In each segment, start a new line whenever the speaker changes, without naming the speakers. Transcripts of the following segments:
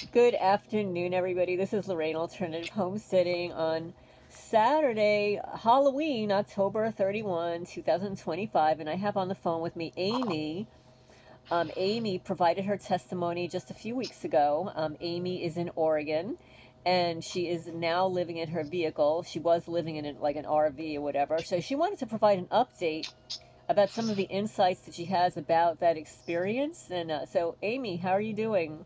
Good afternoon, everybody. This is Lorraine Alternative Homesteading on Saturday, Halloween, October 31, 2025. And I have on the phone with me Amy. Amy provided her testimony just a few weeks ago. Amy is in Oregon and she is now living in her vehicle. She was living in like an RV or whatever. So she wanted to provide an update about some of the insights that she has about that experience. And so, Amy, how are you doing?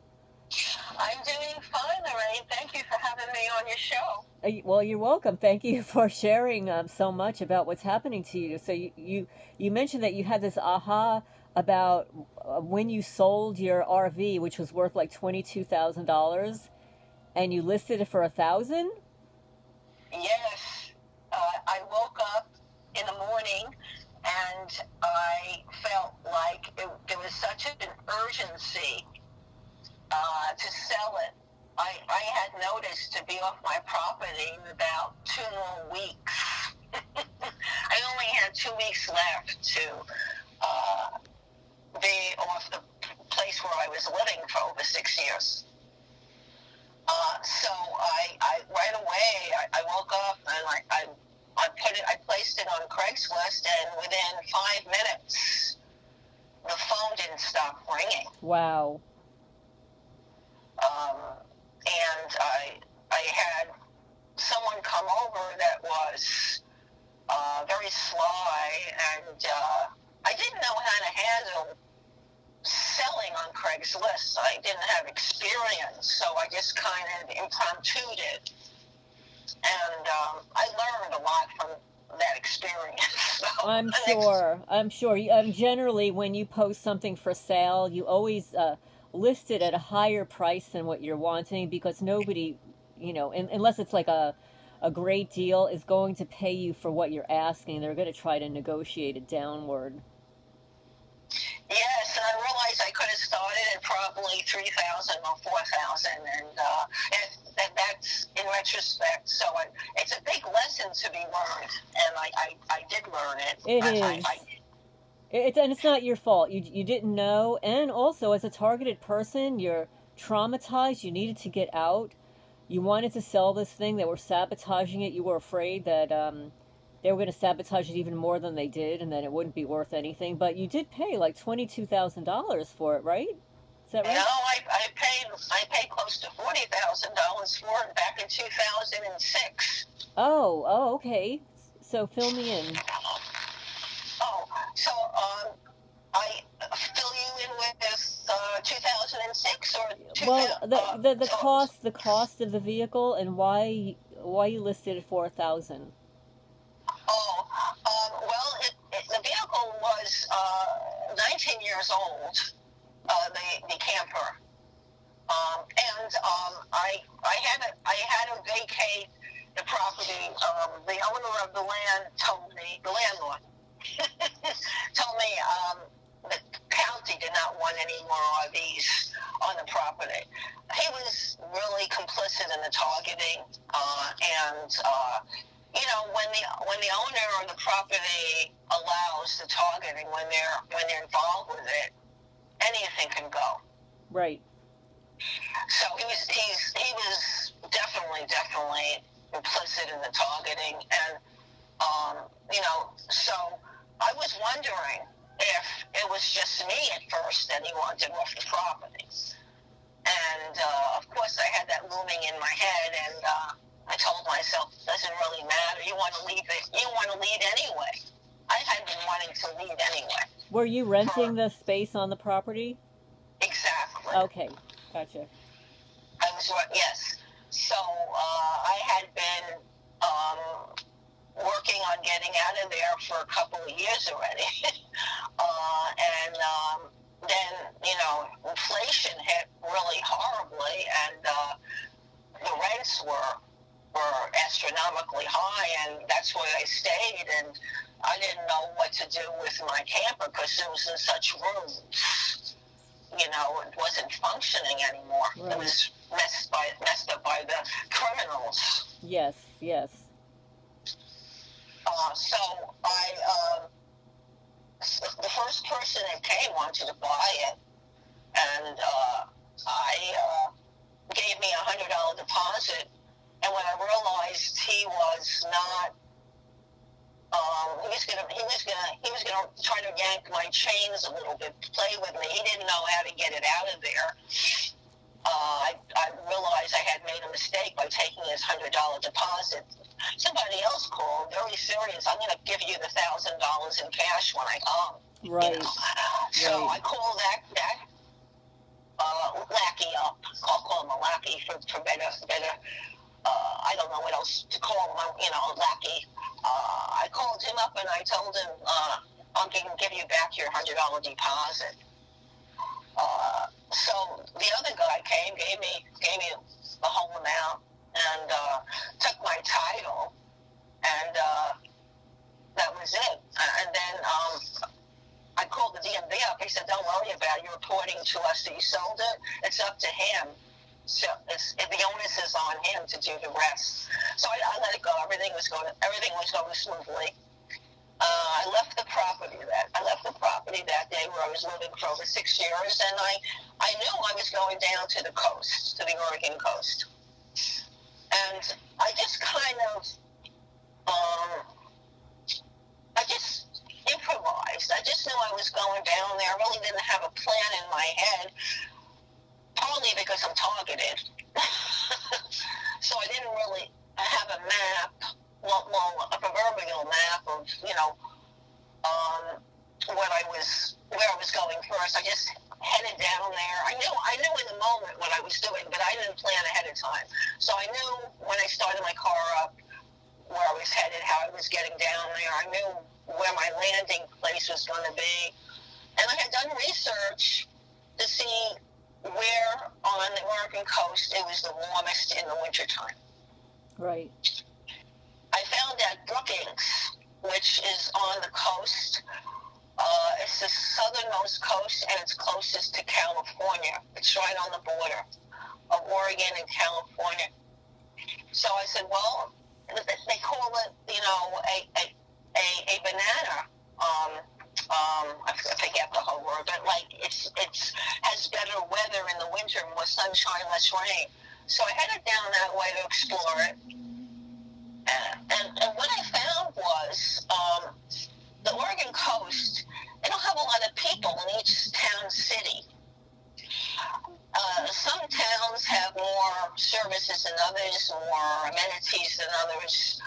I'm doing fine, Lorraine. Thank you for having me on your show.
Well, you're welcome. Thank you for sharing so much about what's happening to you. So you mentioned that you had this aha about when you sold your RV, which was worth like $22,000, and you listed it for 1,000.
Yes, I woke up in the morning and I felt like there was such an urgency to sell it. I had noticed to be off my property in about 2 more weeks. I only had 2 weeks left to be off the place where I was living for over 6 years. So I right away I woke up and I placed it on Craigslist, and within 5 minutes the phone didn't stop ringing.
Wow.
And I had someone come over that was very sly, and I didn't know how to handle selling on Craigslist. I didn't have experience, so I just kind of impromptu'd it. And I learned a lot from that experience. So,
I'm sure. Generally, when you post something for sale, you always list it at a higher price than what you're wanting because nobody, unless it's like a great deal, is going to pay you for what you're asking. They're going to try to negotiate it downward.
Yes, and I realized I could have started at probably 3,000 or 4,000, and that's in retrospect. So it's a big lesson to be learned, and I did learn it.
It is. And it's not your fault. You didn't know, and also as a targeted person, you're traumatized. You needed to get out. You wanted to sell this thing. They were sabotaging it. You were afraid that they were going to sabotage it even more than they did, and then it wouldn't be worth anything. But you did pay like $22,000 for it, right? Is that right?
No, I paid close to $40,000 for it back in 2006.
Oh, okay. So fill me in.
Oh, so I fill you in with this 2006 or
Well,
2000.
the cost of the vehicle and why you listed it for 1,000.
Oh, well, the vehicle was 19 years old, the camper, and I had to vacate the property. The owner of the land told me, the landlord told me the county did not want any more RVs on the property. He was really complicit in the targeting, and when the owner of the property allows the targeting, when they're involved with it, anything can go.
Right.
So he was definitely implicit in the targeting, and so I was wondering if it was just me at first that he wanted off the property, and of course I had that looming in my head, and I told myself, it doesn't really matter. You want to leave it. You want to leave anyway. I had been wanting to leave anyway.
Were you renting the space on the property?
Exactly.
Okay, gotcha.
Yes. So I had been working on getting out of there for a couple of years already. And then, inflation hit really horribly, and the rents were astronomically high, and that's where I stayed, and I didn't know what to do with my camper because it was in such rooms. It wasn't functioning anymore. Right. It was messed up by the criminals.
Yes.
So the first person that came wanted to buy it, and I chains a little bit, play with me. He didn't know how to get it out of there. I realized I had made a mistake by taking his $100 deposit. Somebody else called, very serious. I'm going to give you the $1,000 in cash when I come.
Right.
You know? So I called that lackey up. I'll call him a lackey for better. I don't know what else to call him. Lackey. I called him up and I told him, I'm going to give you back your $100 deposit. So the other guy came, gave me the whole amount, and took my title, and that was it. And then I called the DMV up. He said, "Don't worry about it. You're reporting to us that you sold it. It's up to him. So the onus is on him to do the rest." So I let it go. Everything was going smoothly. I left the property that day where I was living for over 6 years, and I knew I was going down to the coast, to the Oregon coast. And I just kind of, I just improvised. I just knew I was going down there. I really didn't have a plan in my head, partly because I'm targeted. So I didn't really have a map, a proverbial map of, where I was going first. I just headed down there. I knew in the moment what I was doing, but I didn't plan ahead of time. So I knew when I started my car up where I was headed, how I was getting down there. I knew where my landing place was going to be. And I had done research to see where on the Oregon coast it was the warmest in the wintertime.
Right.
I found that Brookings, which is on the coast, it's the southernmost coast, and it's closest to California. It's right on the border of Oregon and California. So I said, well, they call it, a banana. I forget the whole word, but it's has better weather in the winter, more sunshine, less rain. So I headed down that way to explore it. And what I found was the Oregon coast, they don't have a lot of people in each town city. Some towns have more services than others, more amenities than others.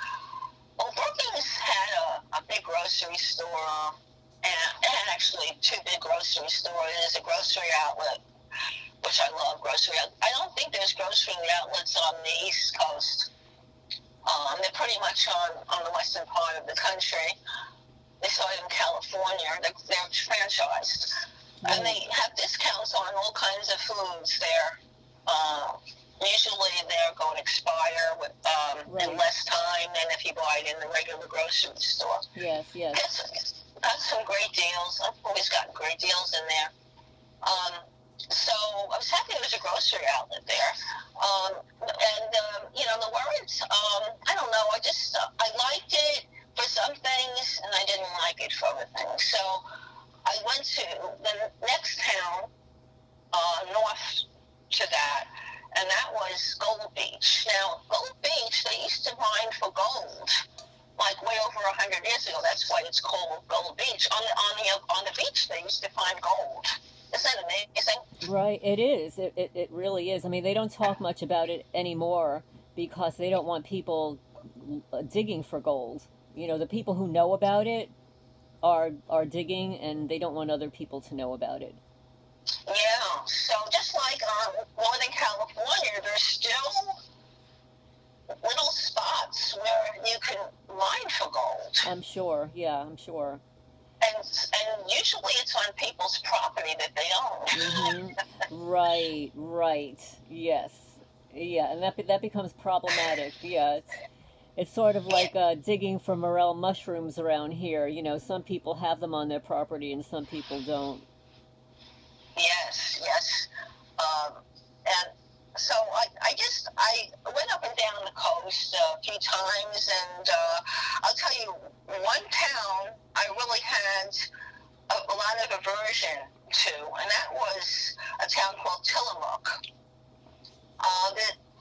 Well, Brookings had a big grocery store, and it had actually two big grocery stores. There's a grocery outlet, which I love, grocery outlet. I don't think there's grocery outlets on the East Coast. They're pretty much on the western part of the country. They started in California. They're franchised.
Right.
And they have discounts on all kinds of foods there. Usually they're going to expire in less time than if you buy it in the regular grocery store.
Yes.
Got some great deals. I've always gotten great deals in there. So I was happy there was a grocery outlet there. The words, I don't know, I liked it for some things, and I didn't like it for other things. So I went to the next town north to that, and that was Gold Beach. Now, Gold Beach, they used to mine for gold, like way over 100 years ago. That's why it's called Gold Beach. On the beach, they used to find gold. Isn't that amazing?
Right, it is. It really is. I mean, they don't talk much about it anymore because they don't want people digging for gold. The people who know about it are digging, and they don't want other people to know about it.
Yeah, so just like Northern California, there's still little spots where you can mine for gold.
I'm sure, yeah, I'm sure.
And usually it's on people's property that they own.
Mm-hmm. Right, yes. Yeah, and that becomes problematic. Yeah, it's sort of like digging for morel mushrooms around here. Some people have them on their property and some people don't.
Yes. And so I went up and down the coast a few times, and I'll tell you, one town I really had a lot of aversion to, and that was a town called Tillamook.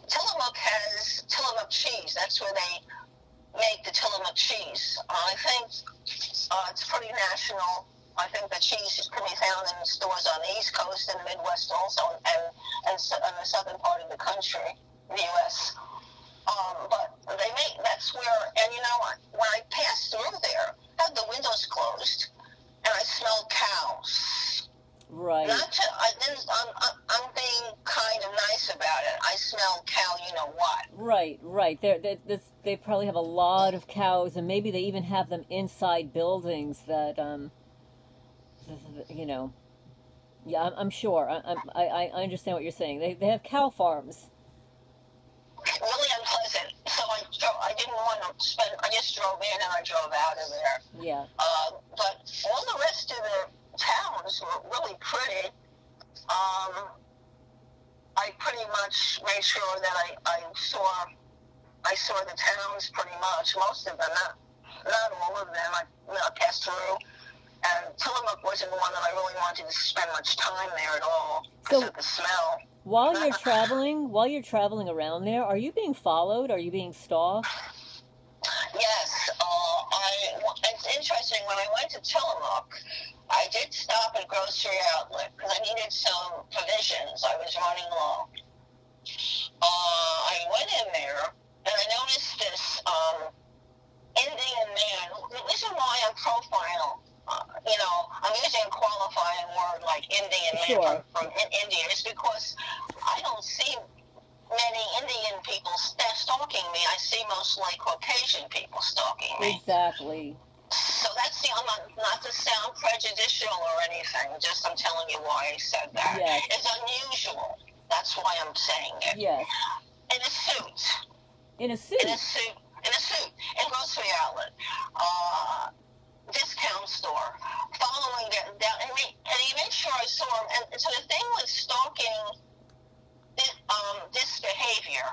Tillamook has Tillamook cheese. That's where they make the Tillamook cheese. I think it's pretty national I think the cheese can be found in stores on the East Coast and the Midwest also, and the southern part of the country, the U.S. But that's where, and when I passed through there, I had the windows closed, and I smelled cows.
Right.
I'm being kind of nice about it. I smell cow, you know what.
Right. They probably have a lot of cows, and maybe they even have them inside buildings that, you know, yeah, I'm sure. I understand what you're saying. They have cow farms.
Really unpleasant. So I didn't want to spend, I just drove in and I drove out of there.
Yeah.
But all the rest of the towns were really pretty. I pretty much made sure that I saw the towns pretty much, most of them, not all of them. I passed through, and Tillamook wasn't one that I really wanted to spend much time there at all because of the smell.
While you're traveling around there, are you being followed? Are you being stalked?
Yes, it's interesting. When I went to Tillamook, I did stop at a grocery outlet because I needed some provisions. I was running low. I went in there and I noticed this Indian man. The reason why I'm profile, I'm using a qualifying word like Indian man from India is because I don't see many Indian people stalking me. I see mostly Caucasian people stalking me.
Exactly.
So that's not to sound prejudicial or anything, just I'm telling you why I said that.
Yes.
It's unusual. That's why I'm saying it.
Yes.
In a suit.
In a suit?
In a suit. In grocery outlet. Discount store. Following down. And he made sure I saw him. And so the thing with stalking this behavior,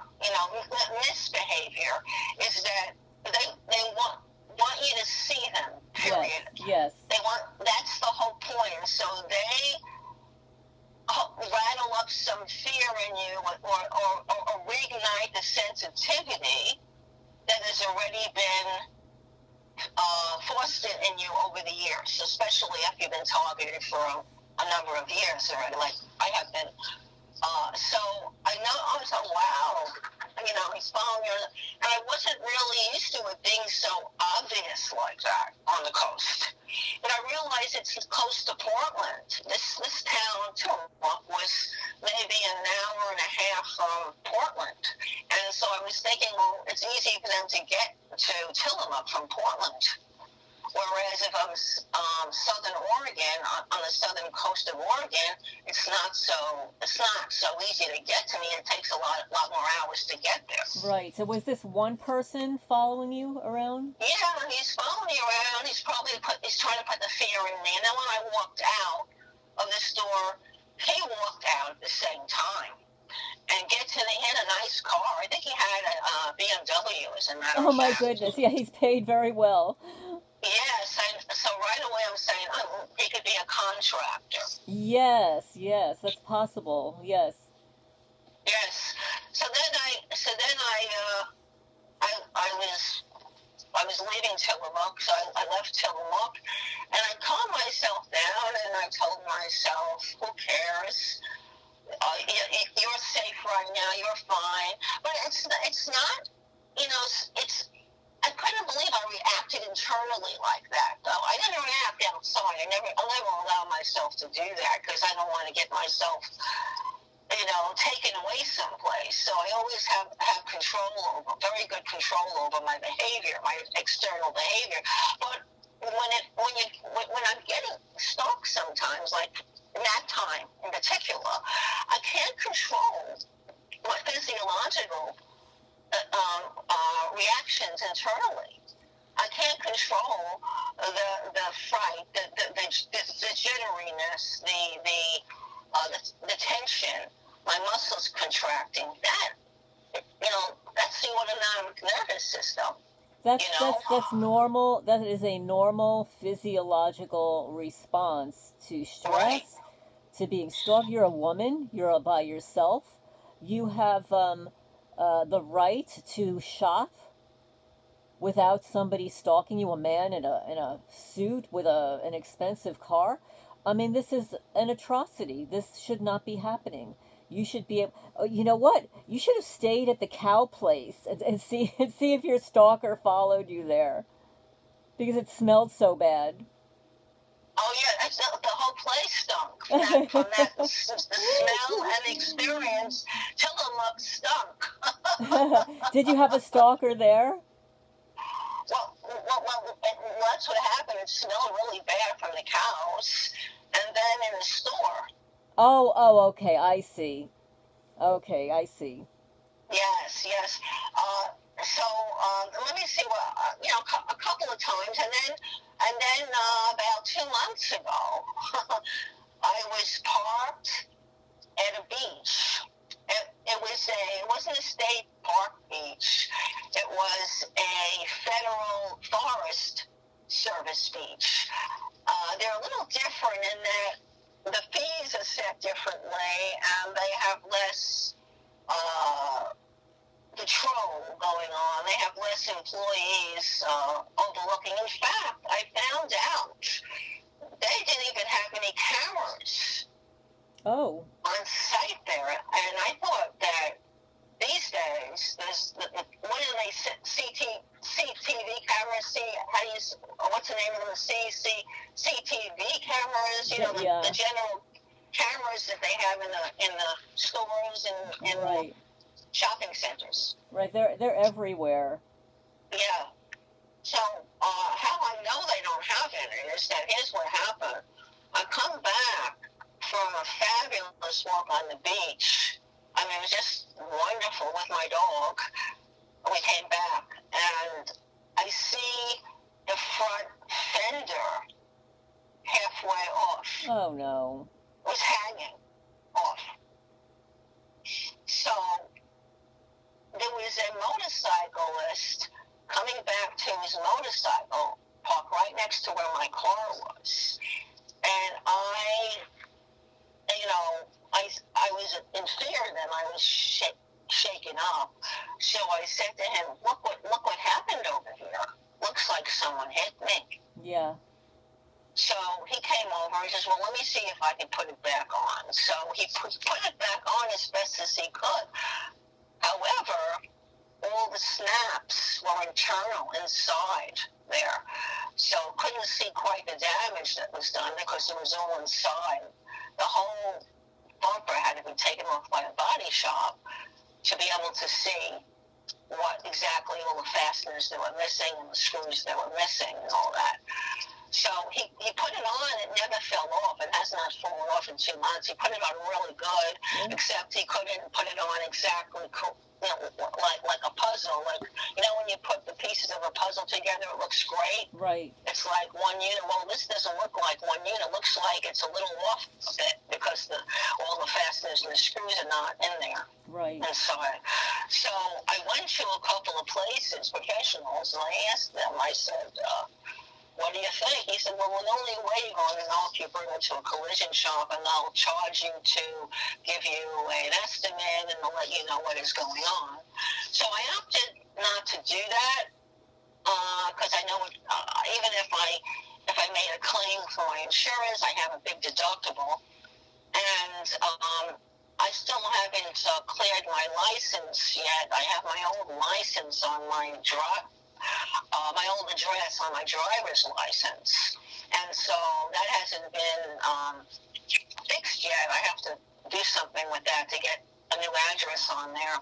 misbehavior, is that they want you to see them, period.
Yes.
That's the whole point. And so they rattle up some fear in you or reignite the sensitivity that has already been fostered in you over the years, especially if you've been targeted for a number of years already, like I have been. So I was like, wow, he's following you. And I wasn't really used to it being so obvious like that on the coast. But I realized it's close to Portland. This town, Tillamook, was maybe an hour and a half from Portland. And so I was thinking, well, it's easy for them to get to Tillamook from Portland. Whereas if I'm southern Oregon, on the southern coast of Oregon, it's not so easy to get to me. It takes a lot more hours to get there.
Right. So was this one person following you around?
Yeah, he's following me around. He's trying to put the fear in me. And then when I walked out of the store, he walked out at the same time. And he had a nice car. I think he had a BMW, as a matter of fact.
Oh my goodness! Yeah, he's paid very well.
Yes, so right away I'm saying, he could be a contractor.
Yes, that's possible. Yes.
Yes. So then I was leaving Tillamook, so I left Tillamook, and I calmed myself down, and I told myself, who cares? You're safe right now. You're fine. But it's not. I couldn't believe I reacted internally like that, though. I didn't react outside. I'll never allow myself to do that because I don't want to get myself, taken away someplace. So I always have very good control over my behavior, my external behavior. But when I'm getting stalked sometimes, like in that time in particular, I can't control my physiological reactions internally. I can't control the fright, the jitteriness, the tension, my muscles contracting. That's the autonomic nervous system.
That's normal. That is a normal physiological response to stress,
right.
To being stalked. You're a woman. You're by yourself. You have the right to shop. without somebody stalking you, a man in a suit with an expensive car. I mean, this is an atrocity. This should not be happening. You should be able, oh, you know what? You should have stayed at the cow place and see and see if your stalker followed you there because it smelled so bad.
Oh yeah, the whole place stunk from that the smell and the experience. Tillamook stunk.
Did you have a stalker there?
Well, that's what happened. It smelled really bad from the cows, and then in the store.
Oh, oh, okay, I see. Okay, I see.
Yes, yes. Let me see what a couple of times, and then about 2 months ago, I was parked at a beach. It wasn't a state park beach. It was a federal forest service beach. They're a little different in that the fees are set differently, and they have less patrol going on. They have less employees overlooking. In fact, I found out they didn't even have any cameras
Oh,
on site there, and I thought that these days there's what do they say, CTV cameras? How do you what's the name of them? CTV cameras?
yeah,
The general cameras that they have in the stores and in
right,
shopping centers.
right. They're everywhere.
Yeah. So how I know they don't have any is that here's what happened. I come back from a fabulous walk on the beach. I mean, it was just wonderful with my dog. We came back, and I see the front fender halfway off.
Oh no.
It was hanging off. So there was a motorcyclist coming back to his motorcycle, parked right next to where my car was. And I was in fear then. I was shaken up. So I said to him, look what happened over here. Looks like someone hit me.
Yeah.
So he came over and says, well, let me see if I can put it back on. So he put it back on as best as he could. However, all the snaps were internal inside there. So couldn't see quite the damage that was done because it was all inside. The whole bumper had to be taken off by a body shop to be able to see what exactly all the fasteners that were missing and the screws that were missing and all that. So he put it on, it never fell off. It has not fallen off in 2 months. He put it on really good, except he couldn't put it on exactly like a puzzle. Like, when you put the pieces of a puzzle together, it looks great.
Right.
It's like one unit. Well, this doesn't look like one unit. It looks like it's a little off a bit because all the fasteners and the screws are not in there.
Right.
Inside. So I went to a couple of places, professionals, and I asked them, I said, what do you think? He said, well, the only way you're going to know if you bring it to a collision shop, and they'll charge you to give you an estimate, and they'll let you know what is going on. So I opted not to do that because I know even if I made a claim for my insurance, I have a big deductible, and I still haven't cleared my license yet. I have my old license on my my old address on my driver's license, and so that hasn't been fixed yet. I have to do something with that to get a new address on there.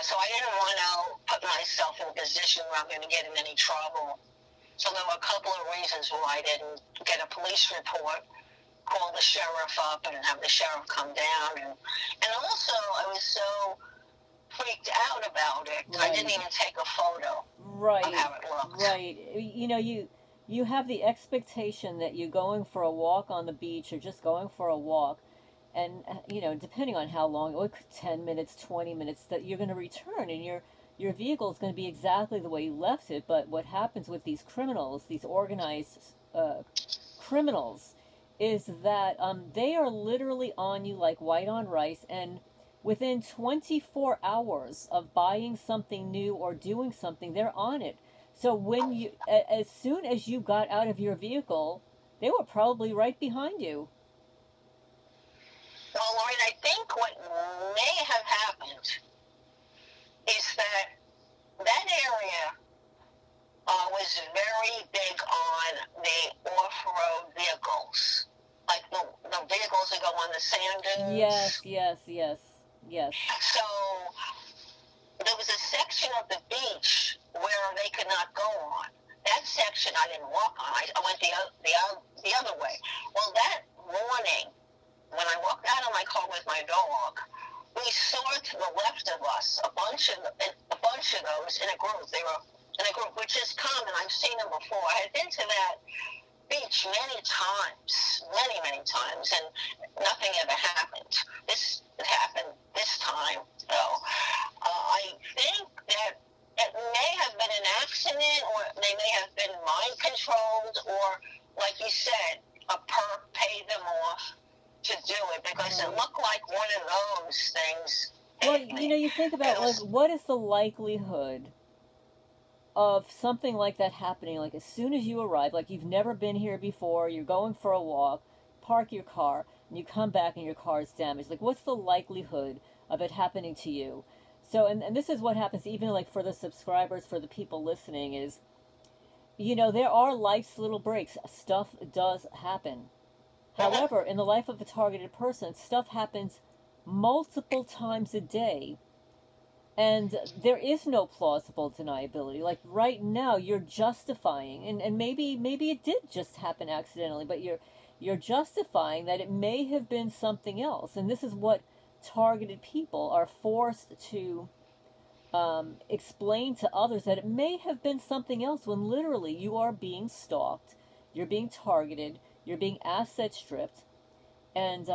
So I didn't want to put myself in a position where I'm going to get in any trouble. So there were a couple of reasons why I didn't get a police report, call the sheriff up and have the sheriff come down, and also I was so freaked out about it. Right. I didn't even take a photo.
Right.
Of how it looked.
Right. You have the expectation that you're going for a walk on the beach or just going for a walk, and depending on how long, 10 minutes, 20 minutes, that you're going to return and your vehicle is going to be exactly the way you left it. But what happens with these criminals, these organized criminals, is that they are literally on you like white on rice, and within 24 hours of buying something new or doing something, they're on it. So as soon as you got out of your vehicle, they were probably right behind you.
Well, Lauren, I think what may have happened is that that area was very big on the off-road vehicles, like the vehicles that go on the sand dunes.
Yes.
So there was a section of the beach where they could not go on. That section I didn't walk on. I went the other way. Well, that morning, when I walked out of my car with my dog, we saw to the left of us a bunch of those in a group. They were in a group, which is common. I've seen them before. I had been to that beach many times, and nothing ever happened. This happened this time, though. I think that it may have been an accident, or they may have been mind controlled, or, like you said, a perp paid them off to do it, because it looked like one of those things.
Well, you think about, like, what is the likelihood of something like that happening, like as soon as you arrive, like you've never been here before, you're going for a walk, park your car, and you come back and your car is damaged. Like, what's the likelihood of it happening to you? So, and this is what happens, even like for the subscribers, for the people listening, is, there are life's little breaks. Stuff does happen. However, in the life of a targeted person, stuff happens multiple times a day. And there is no plausible deniability. Like right now, you're justifying, and maybe it did just happen accidentally, but you're justifying that it may have been something else. And this is what targeted people are forced to explain to others, that it may have been something else, when literally you are being stalked, you're being targeted, you're being asset stripped, and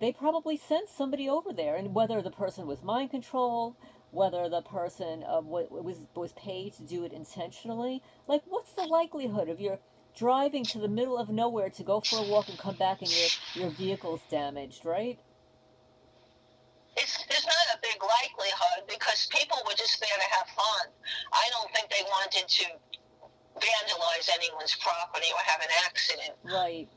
they probably sent somebody over there. And whether the person was mind controlled, whether the person was paid to do it intentionally, like, what's the likelihood of your driving to the middle of nowhere to go for a walk and come back and your vehicle's damaged, right?
There's not a big likelihood, because people were just there to have fun. I don't think they wanted to vandalize anyone's property or have an accident.
Right.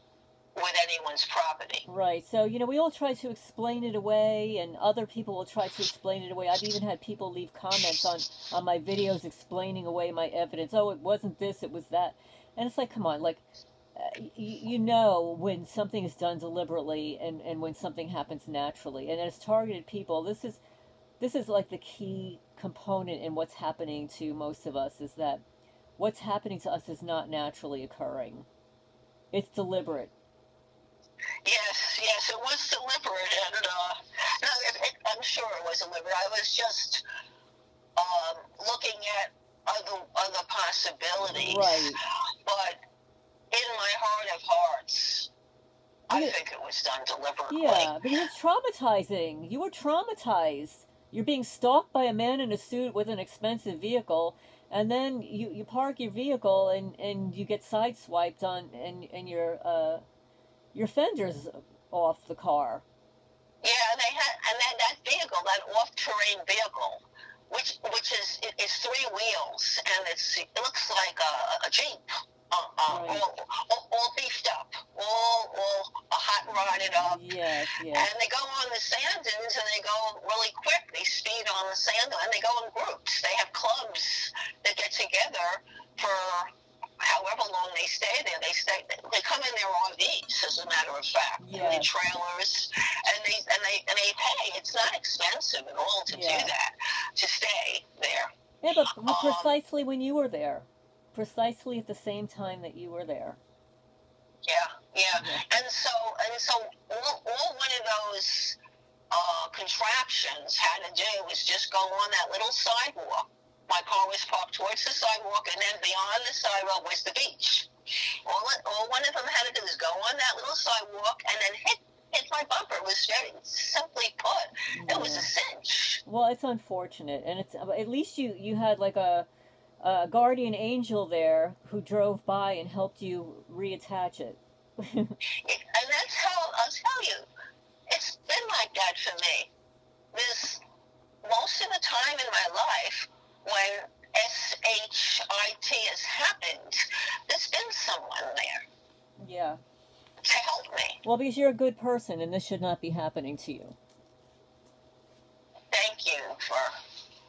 With anyone's property.
Right. So, we all try to explain it away, and other people will try to explain it away. I've even had people leave comments on my videos explaining away my evidence. Oh, it wasn't this, it was that. And it's like, come on, like, when something is done deliberately, and when something happens naturally. And as targeted people, this is like the key component in what's happening to most of us, is that what's happening to us is not naturally occurring. It's deliberate.
Yes, it was deliberate, and I'm sure it was deliberate. I was just looking at other possibilities.
Right.
But in my heart of hearts, I think it was done deliberately.
Yeah, because it's traumatizing. You were traumatized. You're being stalked by a man in a suit with an expensive vehicle, and then you park your vehicle, and you get sideswiped and your fender's off the car.
Yeah, and then that vehicle, that off-terrain vehicle, which is three wheels, and it looks like a Jeep,
Right.
all beefed up, all hot rodded up.
Yes.
And they go on the sand dunes, and they go really quick. They speed on the sand dune, and they go in groups. They have clubs that get together for however long they stay there. They come in their RVs, as a matter of fact, in their trailers, and they pay. It's not expensive at all to do that, to stay there.
Yeah, but precisely when you were there, precisely at the same time that you were there.
Yeah. And so all one of those contraptions had to do was just go on that little sidewalk. My car was parked towards the sidewalk, and then beyond the sidewalk was the beach. All one of them had to do was go on that little sidewalk and then hit my bumper. It was very simply put. It was a cinch.
Well, it's unfortunate, and it's at least you had like a guardian angel there who drove by and helped you reattach it.
And that's how, I'll tell you, it's been like that for me.
Well, because you're a good person, and this should not be happening to you.
Thank you for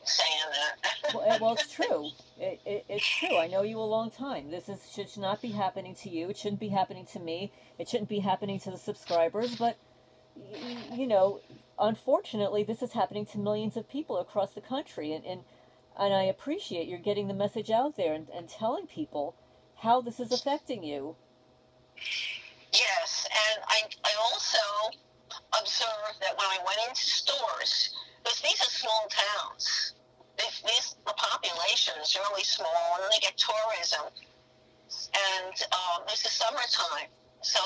saying that.
Well, it's true. It's true. I know you a long time. Should not be happening to you. It shouldn't be happening to me. It shouldn't be happening to the subscribers. But you know, unfortunately, this is happening to millions of people across the country, and I appreciate you're getting the message out there and telling people how this is affecting you.
Yes, and I also observed that when I went into stores, because these are small towns, the population is really small, and they get tourism, and it's the summertime, so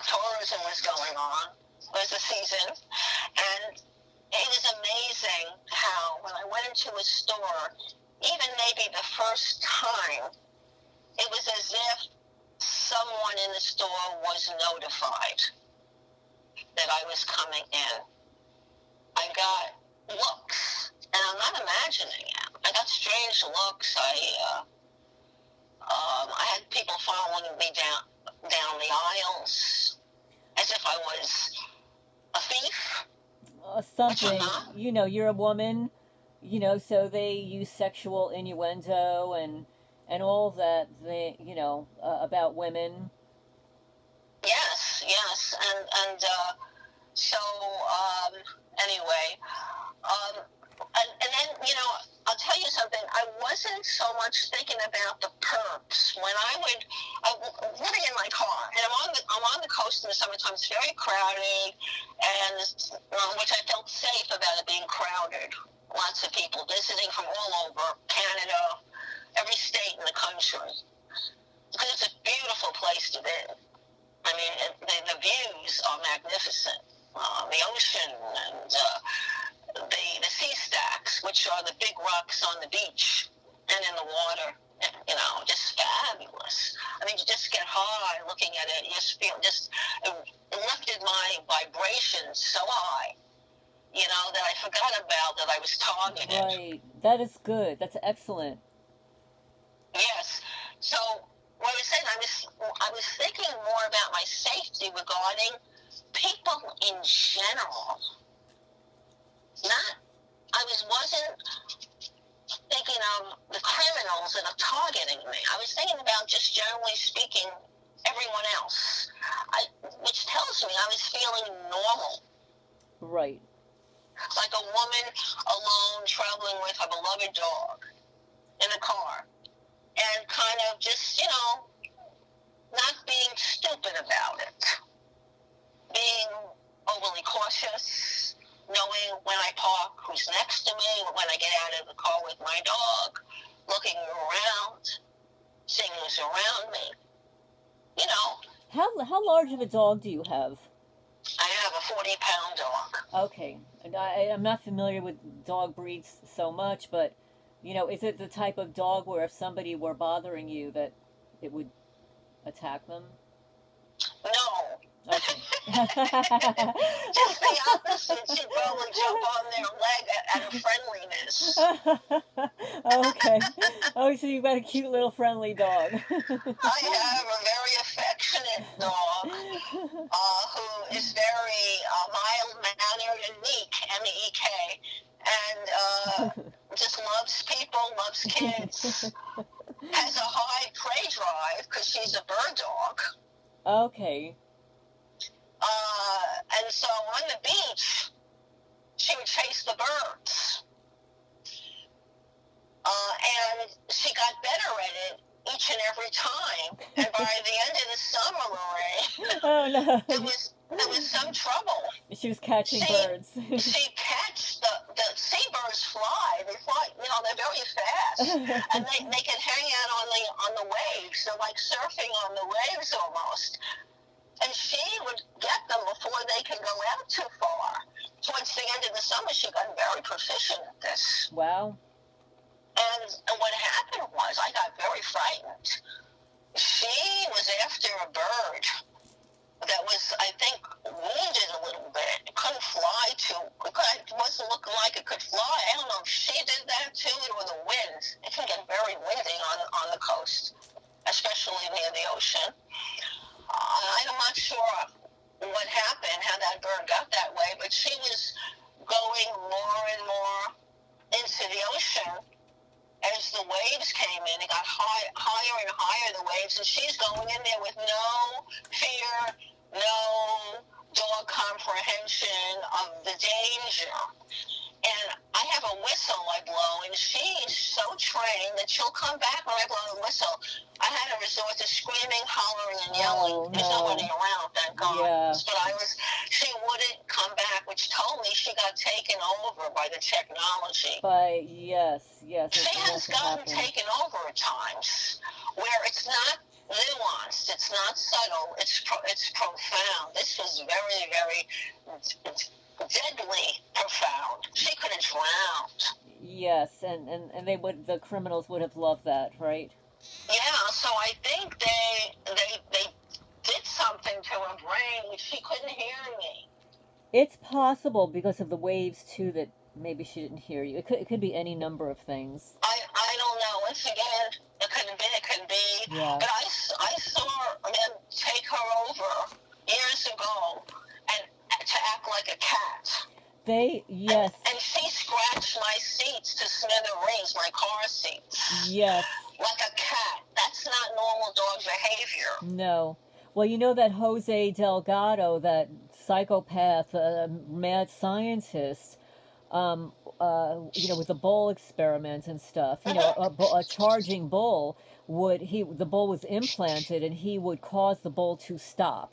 tourism was going on. It was the season, and it was amazing how when I went into a store, even maybe the first time, it was as if someone in the store was notified that I was coming in. I got looks, and I'm not imagining it. I got strange looks. I had people following me down the aisles as if I was a thief.
Something, you're a woman, so they use sexual innuendo and all that about women.
Yes, and so anyway, and then I'll tell you something. I wasn't so much thinking about the perps when I'm living in my car, and I'm on the coast in the summertime. It's very crowded, and which I felt safe about it being crowded. Lots of people visiting from all over Canada, every state in the country, because it's a beautiful place to live. I mean, the views are magnificent. The ocean and the sea stacks, which are the big rocks on the beach and in the water, just fabulous. I mean, you just get high looking at it. You just feel it lifted my vibrations so high, that I forgot about that I was targeted.
Right. That is good. That's excellent.
Yes. So what I was saying, I was thinking more about my safety regarding people in general. Wasn't thinking of the criminals that are targeting me. I was thinking about, just generally speaking, everyone else, which tells me I was feeling normal.
Right.
Like a woman alone traveling with her beloved dog in a car, and kind of just, not being stupid about it, being overly cautious, knowing when I park who's next to me, when I get out of the car with my dog, looking around, seeing who's around me.
How large of a dog do you have?
I have a 40-pound dog.
Okay. I'm not familiar with dog breeds so much, but, is it the type of dog where if somebody were bothering you that it would attack them?
No.
Okay.
Just the opposite. She'd probably jump on their leg out of friendliness.
Okay. Oh, so you've got a cute little friendly dog.
I have a very affectionate dog who is very mild-mannered and meek, M-E-E-K, and just loves people, loves kids, has a high prey drive because she's a bird dog.
Okay.
And so on the beach, she would chase the birds. And she got better at it each and every time. And by the end of the summer, Lorraine,
oh no,
there was some trouble.
She was catching birds.
She catch the seabirds fly. They fly, they're very fast, and they can hang out on the waves. They're like surfing on the waves almost. And she would get them before they could go out too far. Towards the end of the summer, she got very proficient at this.
Wow.
And what happened was, I got very frightened. She was after a bird that was, I think, wounded a little bit. It couldn't fly it wasn't looking like it could fly. I don't know if she did that too, or the wind. It can get very windy on the coast, especially near the ocean. I'm not sure what happened, how that bird got that way, but she was going more and more into the ocean as the waves came in. It got higher and higher, the waves, and she's going in there with no fear, no dog comprehension of the danger. And I have a whistle I blow, and she's so trained that she'll come back when I blow the whistle. I had to resort to screaming, hollering, and yelling.
Oh,
There's
no.
nobody around, thank God.
Yeah.
But she wouldn't come back, which told me she got taken over by the technology.
Yes.
She has gotten taken over at times, where it's not nuanced, it's not subtle, it's profound. This was very, very deadly profound. She could have drowned.
Yes, and the criminals would have loved that, right?
Yeah, so I think they did something to her brain which she couldn't hear me.
It's possible because of the waves too that maybe she didn't hear you. It could be any number of things.
I don't know. Once again, it couldn't be.
Yeah.
But I saw them take her over years ago and to act like a cat.
Yes.
And she scratched my seats to smithereens, my car seats.
Yes.
Like a cat. That's not normal dog behavior.
No. Well, you know that Jose Delgado, that psychopath, mad scientist, with the bull experiment and stuff. A charging bull the bull was implanted, and he would cause the bull to stop.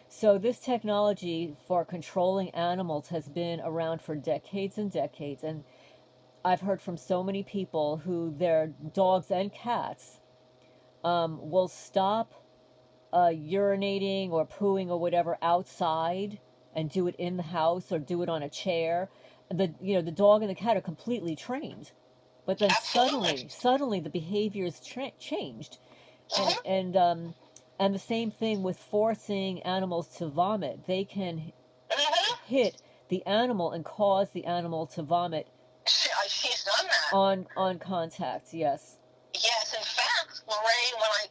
So this technology for controlling animals has been around for decades and decades, and I've heard from so many people who their dogs and cats will stop urinating or pooing or whatever outside and do it in the house or do it on a chair. The dog and the cat are completely trained, but then suddenly the behavior is changed, and the same thing with forcing animals to vomit. They can hit the animal and cause the animal to vomit.
She's done that.
On contact, yes.
Yes, in fact, Lorraine, when I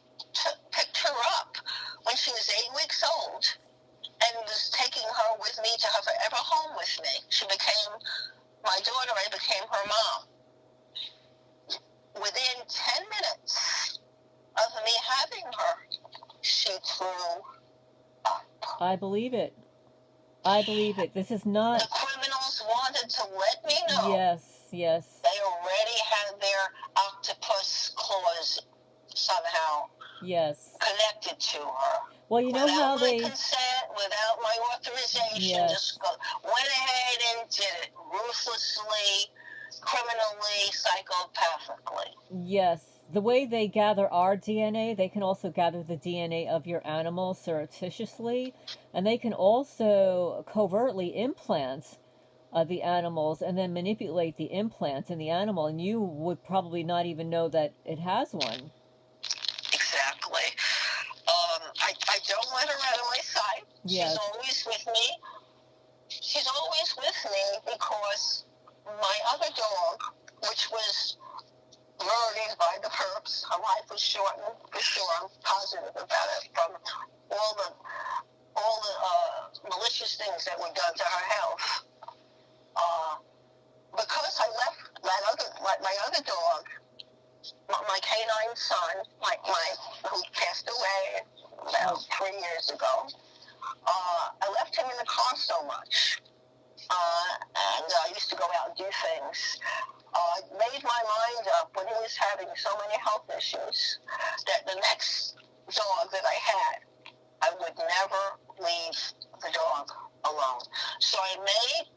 picked her up when she was 8 weeks old and was taking her with me to her forever home with me, she became my daughter, I became her mom. Within 10 minutes of me having her, she threw up.
I believe it. This is not...
The criminals wanted to let me know.
Yes.
They already had their octopus claws somehow connected to her.
Well, you know how they...
Without my consent, without my authorization, just went ahead and did it ruthlessly, criminally, psychopathically.
Yes. The way they gather our DNA, they can also gather the DNA of your animal surreptitiously, and they can also covertly implant the animals and then manipulate the implant in the animal, and you would probably not even know that it has one.
Exactly. I don't let her out of my sight. Yes. She's always with me. She's always with me because my other dog, which was murdered by the perps, her life was shortened, for sure. I'm positive about it, from all the malicious things that were done to her health. Because I left my other dog, my canine son, who passed away about 3 years ago, I left him in the car so much. And I used to go out and do things. Made my mind up when he was having so many health issues that the next dog that I had, I would never leave the dog alone. So I made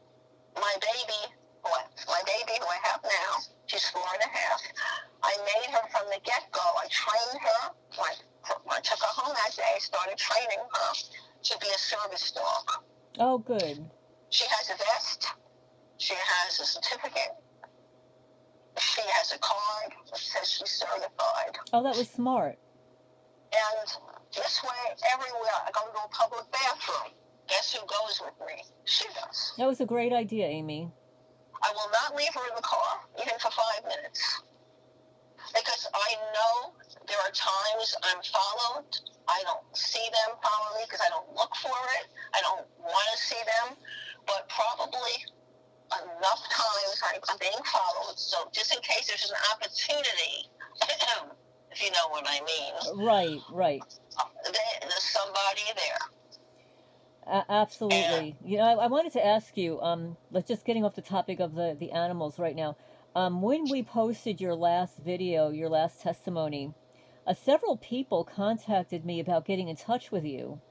my baby who I have now, she's 4.5. I made her from the get-go. I trained her. When I took her home that day, I started training her to be a service dog.
Oh, good.
She has a vest. She has a certificate. She has a card that says she's certified.
Oh, that was smart.
And this way, everywhere I go to a public bathroom, guess who goes with me? She does.
That was a great idea, Amy.
I will not leave her in the car, even for 5 minutes. Because I know There are times I'm followed. I don't see them probably because I don't look for it. I don't want to see them. But probably enough times I'm being followed. So just in case there's an opportunity, if you know what I mean.
Right, right.
There's somebody there.
Absolutely. I wanted to ask you, let's just getting off the topic of the animals right now. When we posted your last video, your last testimony, several people contacted me about getting in touch with you.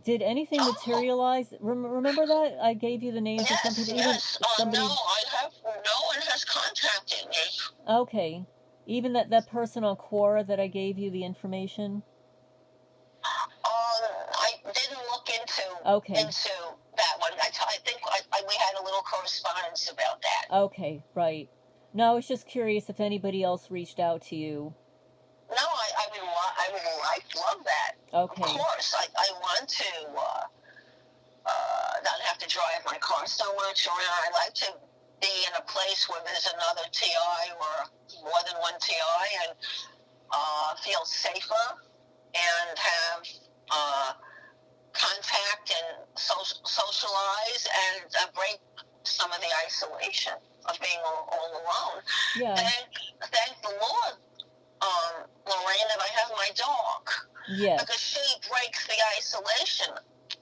Did anything materialize? Remember that? I gave you the names of some people.
Yes.
Somebody...
No, no one has contacted me.
Okay. Even that person on Quora that I gave you the information?
I didn't look into that one. I think we had a little correspondence about that.
Okay, right. No, I was just curious if anybody else reached out to you.
No, I would love that.
Okay.
Of course, I want to not have to drive my car so much around. I like to be in a place where there's another TI or more than one TI and feel safer and have contact and socialize and break some of the isolation of being all alone.
Yeah.
Thank the Lord, Lorraine, that I have my dog.
Yes.
Because she breaks the isolation.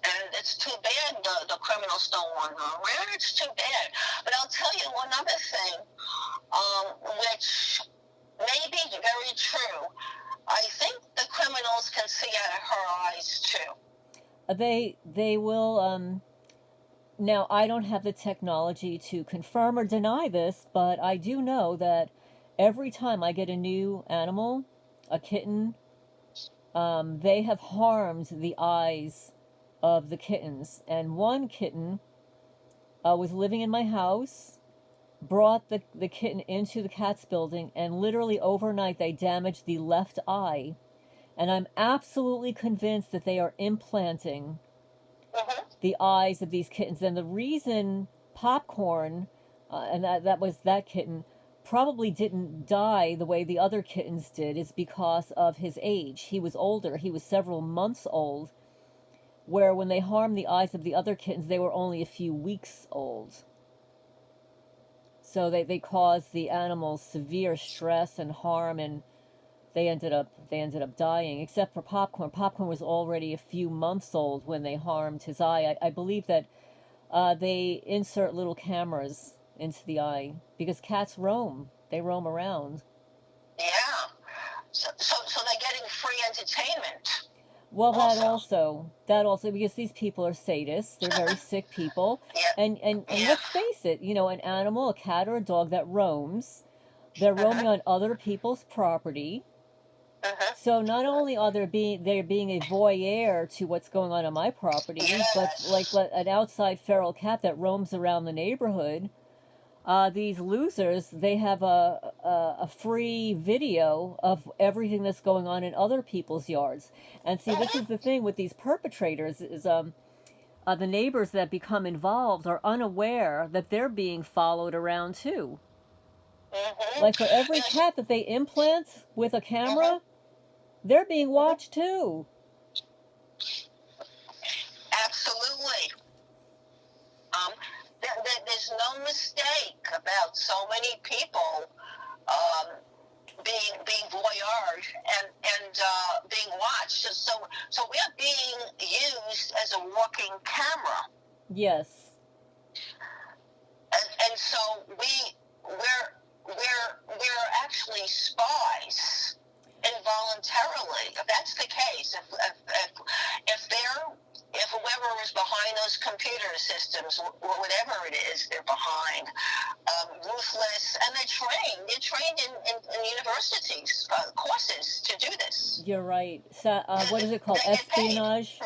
And it's too bad the criminals don't want her around. It's too bad. But I'll tell you one other thing, which may be very true. I think the criminals can see out of her eyes too.
They will. Now, I don't have the technology to confirm or deny this, but I do know that every time I get a new animal, a kitten, they have harmed the eyes of the kittens. And one kitten was living in my house, brought the kitten into the cat's building, and literally overnight they damaged the left eye. And I'm absolutely convinced that they are implanting the eyes of these kittens. And the reason Popcorn, and that was that kitten, probably didn't die the way the other kittens did is because of his age. He was older. He was several months old, where when they harmed the eyes of the other kittens, they were only a few weeks old. So they caused the animals severe stress and harm, and they ended up dying, except for Popcorn. Popcorn was already a few months old when they harmed his eye. I believe that they insert little cameras into the eye because cats roam. They roam around.
Yeah. So they're getting free entertainment.
Well, that also, because these people are sadists. They're very sick people.
Yeah.
And let's face it, an animal, a cat or a dog that roams, they're roaming on other people's property. So not only are they're being a voyeur to what's going on my property, but like an outside feral cat that roams around the neighborhood. These losers, they have a free video of everything that's going on in other people's yards. And see, this is the thing with these perpetrators is the neighbors that become involved are unaware that they're being followed around too. Like for every cat that they implant with a camera, they're being watched too.
Absolutely. There's no mistake about so many people being voyeured and being watched. So we are being used as a walking camera.
Yes.
And so we're actually spies involuntarily. If that's the case, if whoever is behind those computer systems, or whatever it is they're behind, ruthless, and they're trained in universities, courses to do this.
You're right. So, what is it called? Espionage,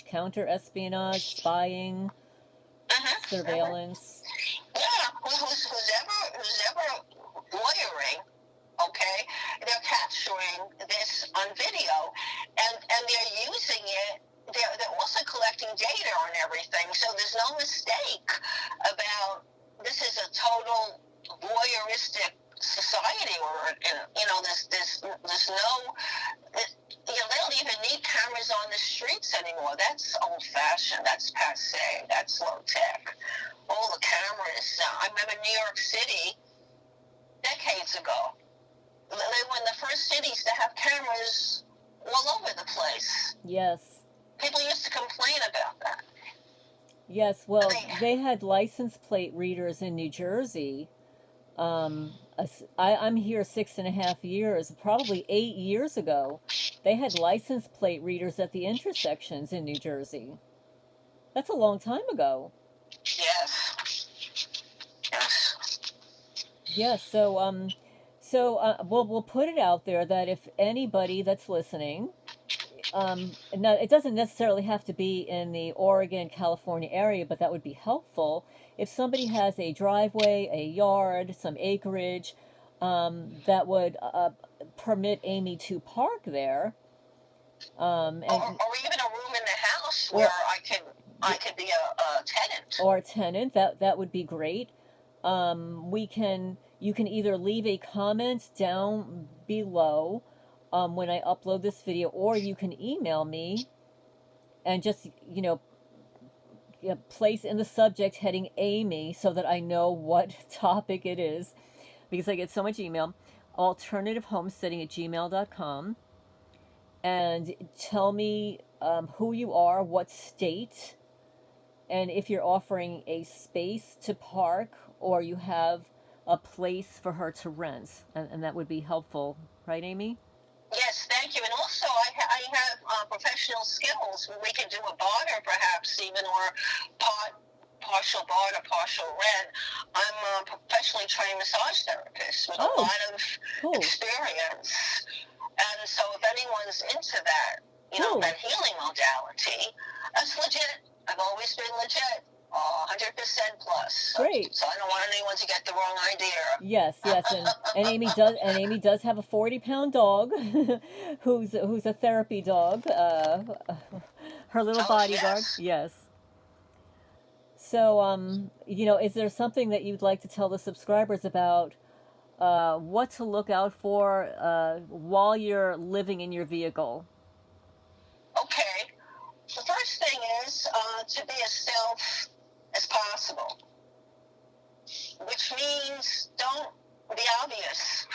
counter-espionage, spying, surveillance.
Yeah, who's ever lawyering, okay, they're capturing this on video, and they're using it. They're also collecting data on everything, so there's no mistake about this is a total voyeuristic society. society or there's no, they don't even need cameras on the streets anymore. That's old fashioned. That's passe. That's low tech. All the cameras. I remember New York City decades ago. They were one of the first cities to have cameras all over the place.
Yes.
People used to complain about that.
Yes, well, they had license plate readers in New Jersey. I'm here 6.5 years, probably 8 years ago. They had license plate readers at the intersections in New Jersey. That's a long time ago.
Yes. Yes.
Yeah, so we'll put it out there that if anybody that's listening, now it doesn't necessarily have to be in the Oregon, California area, but that would be helpful. If somebody has a driveway, a yard, some acreage, that would permit Amy to park there,
or even a room in the house where I could be a tenant.
Or a tenant, that would be great. You can either leave a comment down below when I upload this video, or you can email me and just, place in the subject heading Amy so that I know what topic it is, because I get so much email. Alternativehomesteading@gmail.com, and tell me who you are, what state, and if you're offering a space to park or you have a place for her to rent, and that would be helpful, right, Amy?
Yes, thank you. And also, I have professional skills. We can do a barter, perhaps even, or partial barter, partial rent. I'm a professionally trained massage therapist with a lot of experience. And so, if anyone's into that, that healing modality, that's legit. I've always been legit. 100% plus.
Great.
So I don't want anyone to get the wrong idea.
Yes, and Amy does have a 40-pound dog, who's a therapy dog, her little bodyguard. Yes. So is there something that you'd like to tell the subscribers about what to look out for while you're living in your vehicle?
Okay. The first thing is to be as self as possible, which means don't be obvious.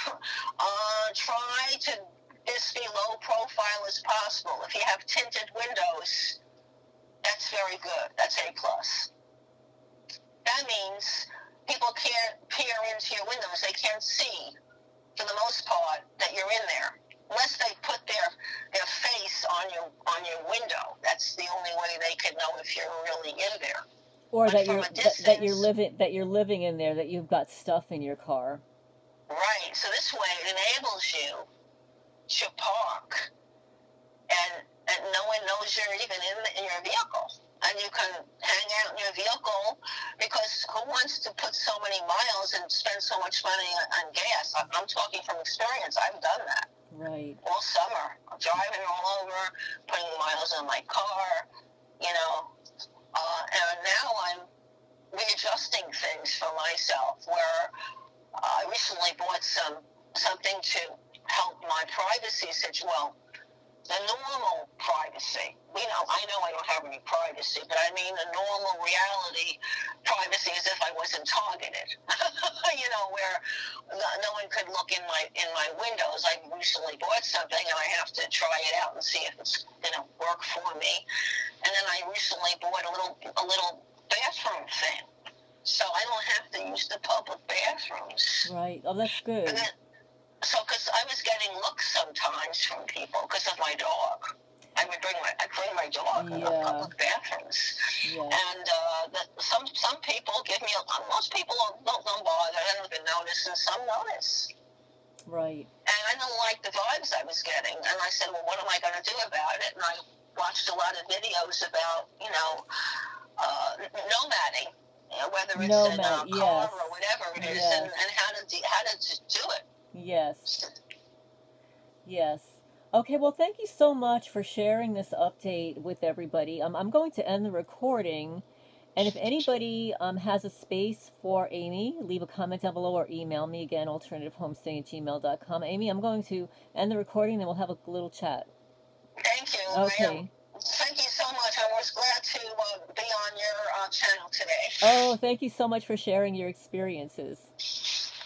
Try to just be low profile as possible. If you have tinted windows, that's very good. That's A+. That means people can't peer into your windows. They can't see, for the most part, that you're in there, unless they put their face on your window. That's the only way they can know if you're really in there.
Or that you're living in there, that you've got stuff in your car.
Right. So this way it enables you to park and no one knows you're even in your vehicle. And you can hang out in your vehicle, because who wants to put so many miles and spend so much money on gas? I'm talking from experience. I've done that.
Right.
All summer. I'm driving all over, putting miles on my car, and now I'm readjusting things for myself, where I recently bought something to help my privacy situation. Well, the normal privacy. I know I don't have any privacy, but I mean the normal reality privacy, as if I wasn't targeted. Where no one could look in my windows. I recently bought something and I have to try it out and see if it's going to work for me. And then I recently bought a little bathroom thing, so I don't have to use the public bathrooms.
Right. Oh, that's good.
Because I was getting looks sometimes from people because of my dog. I bring my dog in the public bathrooms, and some people give me. Most people don't bother. They don't even notice, and some notice.
Right.
And I didn't like the vibes I was getting, and I said, "Well, what am I going to do about it?" And I watched a lot of videos about, nomading, whether it's in a car or whatever it is, and how to do it.
Yes. Yes. Okay, well, thank you so much for sharing this update with everybody. I'm going to end the recording, And if anybody has a space for Amy, leave a comment down below or email me again, alternativehomestay@gmail.com. Amy, I'm going to end the recording, then we'll have a little chat.
Thank you.
Okay.
Thank you so much. I was glad to be on your channel today.
Oh, thank you so much for sharing your experiences.